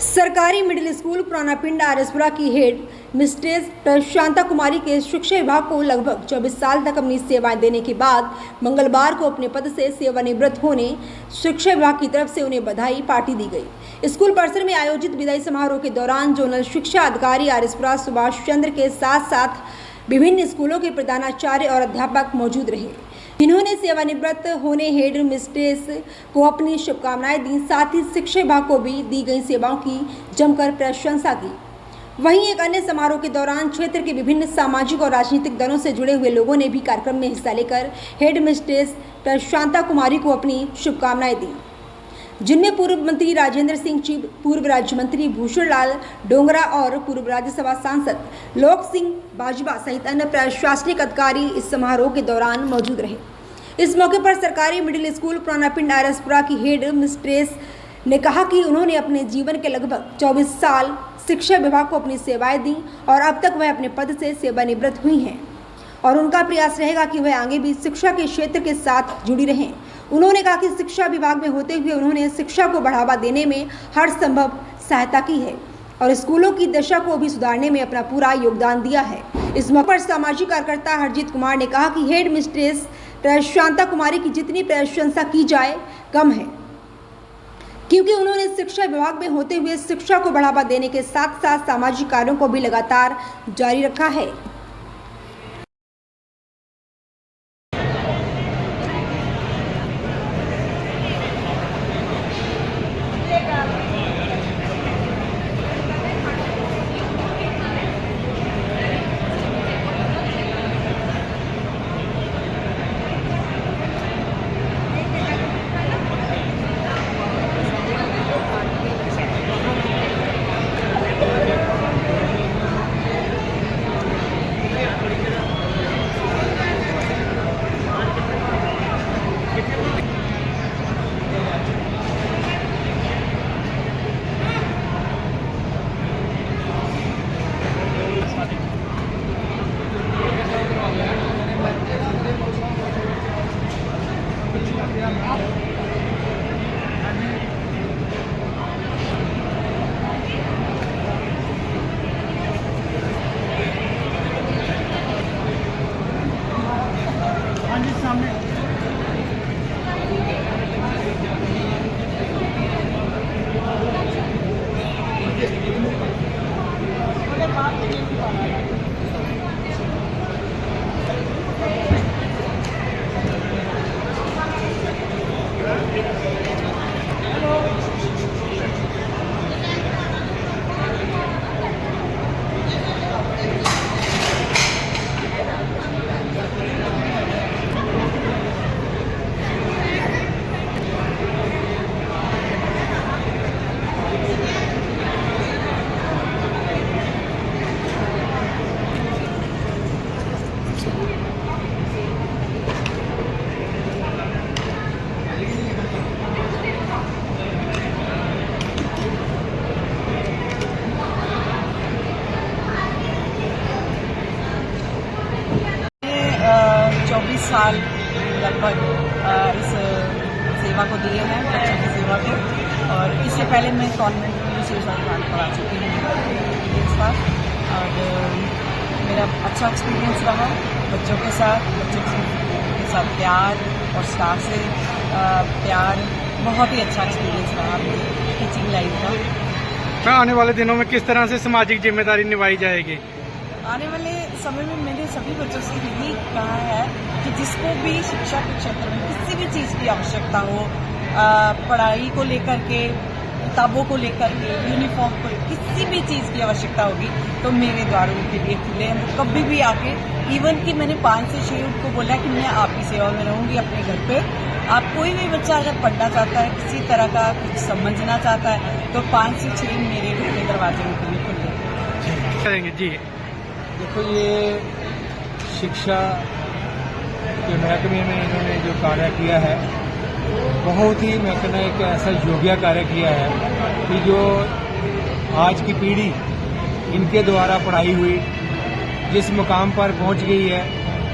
सरकारी middle school पुराना पिंड आरएसपुरा की हेड मिस्ट्रेस प्रशांता कुमारी के शिक्षा विभाग को लगभग 24 साल तक अपनी सेवाएं देने के बाद मंगलवार को अपने पद से सेवानिवृत्त होने शिक्षा विभाग की तरफ से उन्हें बधाई पार्टी दी गई। स्कूल परिसर में आयोजित विदाई समारोह के दौरान जोनल शिक्षा अधिकारी आरएसपुरा सुभाष चंद्र के साथ साथ विभिन्न स्कूलों के प्रधानाचार्य और अध्यापक मौजूद रहे, जिन्होंने सेवानिवृत्त होने हेड मिस्ट्रेस को अपनी शुभकामनाएं दी। साथ ही शिक्षा विभाग को भी दी गई सेवाओं की जमकर प्रशंसा की। वहीं एक अन्य समारोह के दौरान क्षेत्र के विभिन्न सामाजिक और राजनीतिक दलों से जुड़े हुए लोगों ने भी कार्यक्रम में हिस्सा लेकर हेड मिस्ट्रेस प्रशांता कुमारी को अपनी शुभकामनाएं दी, जिनमें पूर्व मंत्री राजेंद्र सिंह चिब, पूर्व राज्य मंत्री भूषण लाल डोंगरा और पूर्व राज्यसभा सांसद लोक सिंह बाजवा सहित अन्य प्रशासनिक अधिकारी इस समारोह के दौरान मौजूद रहे। इस मौके पर सरकारी मिडिल स्कूल पुराना पिंड आरएसपुरा की हेड मिस्ट्रेस ने कहा कि उन्होंने अपने जीवन के लगभग 24 साल शिक्षा विभाग को अपनी सेवाएं दी और अब तक वह अपने पद से सेवानिवृत्त हुई हैं और उनका प्रयास रहेगा कि वह आगे भी शिक्षा के क्षेत्र के साथ जुड़ी रहें। उन्होंने कहा कि शिक्षा विभाग में होते हुए उन्होंने शिक्षा को बढ़ावा देने में हर संभव सहायता की है और स्कूलों की दशा को भी सुधारने में अपना पूरा योगदान दिया है। इस मौके पर सामाजिक कार्यकर्ता हरजीत कुमार ने कहा कि हेड मिस्ट्रेस प्रशांता कुमारी की जितनी प्रशंसा की जाए कम है, क्योंकि उन्होंने शिक्षा विभाग में होते हुए शिक्षा को बढ़ावा देने के साथ साथ सामाजिक कार्यों को भी लगातार जारी रखा है। साल लगभग इस सेवा को दिए हैं, बच्चों की सेवा को। और इससे पहले मैं कॉन्वेंट में सेवा पढ़ा चुकी हूँ इस बार, और मेरा अच्छा एक्सपीरियंस रहा बच्चों के साथ प्यार और स्टाफ से प्यार, बहुत ही अच्छा एक्सपीरियंस रहा मेरी टीचिंग लाइफ का। आने वाले दिनों में किस तरह से सामाजिक जिम्मेदारी निभाई जाएगी? आने वाले समय में मैंने सभी बच्चों से यही कहा है कि जिसको भी शिक्षा के क्षेत्र में किसी भी चीज़ की आवश्यकता हो, पढ़ाई को लेकर के, किताबों को लेकर के, यूनिफॉर्म को, किसी भी चीज़ की आवश्यकता होगी तो मेरे द्वार उनके लिए खुले हैं। वो कभी भी आके, इवन कि मैंने 5 से 6 उनको बोला कि मैं आपकी सेवा में रहूँगी अपने घर पे। आप कोई भी बच्चा अगर पढ़ना चाहता है, किसी तरह का कुछ समझना चाहता है, तो 5 से 6 मेरे घर के दरवाजे उनके लिए खुले करेंगे जी। देखो, ये शिक्षा के महकमे में इन्होंने जो कार्य किया है, बहुत ही मैं कहना एक ऐसा योग्य कार्य किया है कि जो आज की पीढ़ी इनके द्वारा पढ़ाई हुई जिस मुकाम पर पहुंच गई है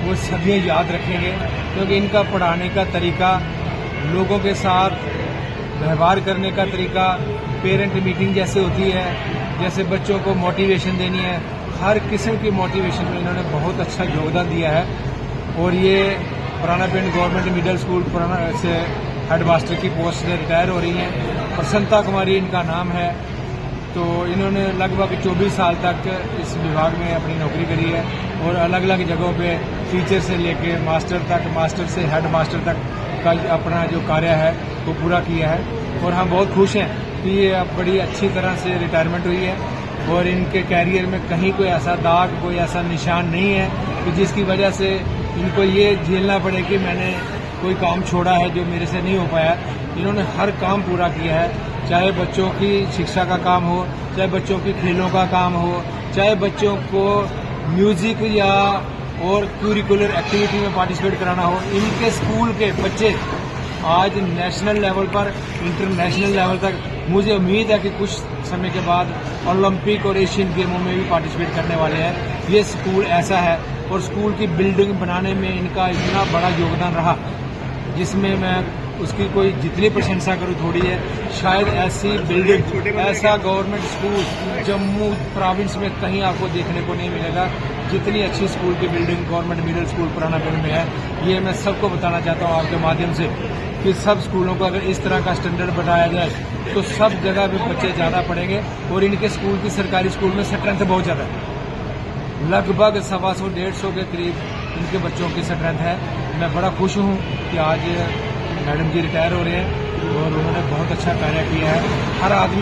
वो सभी याद रखेंगे, क्योंकि इनका पढ़ाने का तरीका, लोगों के साथ व्यवहार करने का तरीका, पेरेंट मीटिंग जैसे होती है, जैसे बच्चों को मोटिवेशन देनी है, हर किस्म की मोटिवेशन में इन्होंने बहुत अच्छा योगदान दिया है। और ये पुराना पिंड गवर्नमेंट मिडिल स्कूल पुराना से हेड मास्टर की पोस्ट से रिटायर हो रही हैं। प्रसन्नता कुमारी इनका नाम है। तो इन्होंने लगभग 24 साल तक इस विभाग में अपनी नौकरी करी है और अलग अलग जगहों पे टीचर से लेके मास्टर तक, मास्टर से हेड मास्टर तक का अपना जो कार्य है वो पूरा किया है। और हम बहुत खुश हैं कि ये अब बड़ी अच्छी तरह से रिटायरमेंट हुई है और इनके कैरियर में कहीं कोई ऐसा दाग, कोई ऐसा निशान नहीं है कि जिसकी वजह से इनको ये झेलना पड़े कि मैंने कोई काम छोड़ा है जो मेरे से नहीं हो पाया। इन्होंने हर काम पूरा किया है, चाहे बच्चों की शिक्षा का काम हो, चाहे बच्चों की खेलों का काम हो, चाहे बच्चों को म्यूजिक या और क्यूरिकुलर एक्टिविटी में पार्टिसिपेट कराना हो। इनके स्कूल के बच्चे आज नेशनल लेवल पर, इंटरनेशनल लेवल तक, मुझे उम्मीद है कि कुछ समय के बाद ओलंपिक और एशियन गेमों में भी पार्टिसिपेट करने वाले हैं। ये स्कूल ऐसा है और स्कूल की बिल्डिंग बनाने में इनका इतना बड़ा योगदान रहा, जिसमें मैं उसकी कोई जितनी प्रशंसा करूँ थोड़ी है। शायद ऐसी बिल्डिंग, ऐसा गवर्नमेंट स्कूल जम्मू प्रोविंस में कहीं आपको देखने को नहीं मिलेगा जितनी अच्छी स्कूल की बिल्डिंग गवर्नमेंट मिडिल स्कूल पुराना पिंड में है। ये मैं सबको बताना चाहता हूँ आपके माध्यम से कि सब स्कूलों को अगर इस तरह का स्टैंडर्ड बनाया जाए तो सब जगह पे बच्चे ज़्यादा पढ़ेंगे। और इनके स्कूल की सरकारी स्कूल में स्ट्रेंथ बहुत ज़्यादा है, लगभग 125-150 के करीब इनके बच्चों की स्ट्रेंथ है। मैं बड़ा खुश हूँ कि आज मैडम जी रिटायर हो रहे हैं और उन्होंने बहुत अच्छा कार्य किया है। हर आदमी